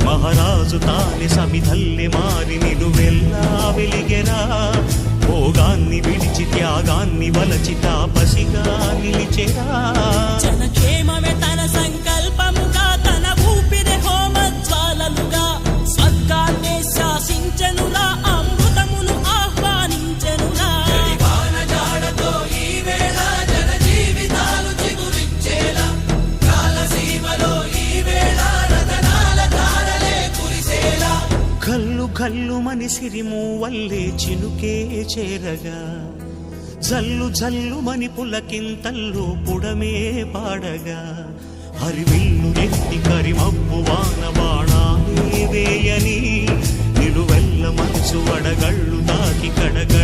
మహారాజు తానే సమిధల్లె మారి నిలువెల్లా వెలిగెరా. భోగాన్ని విడిచి త్యాగాన్ని వలచి తాపసిగా నిలిచెరా. జనక్షేమమే తన సంకల్పముగా, తన ఊపిరి హోమజ్వాలలుగా, స్వర్గాన్నే శాసించెనురా, అమృతమును ఆహ్వానించెనురా. కల్లు కల్లు మని సిరిమూవల్లే చినుకే చేరగా, జల్లు జల్లు మని పులకింతల్లు పుడమే పాడగా, హరివిల్లు ఎత్తి కరిమబ్బు వాన బాణాలే వేయని, నిలువెల్ల మనసు వడగళ్ళు తాకి కడగ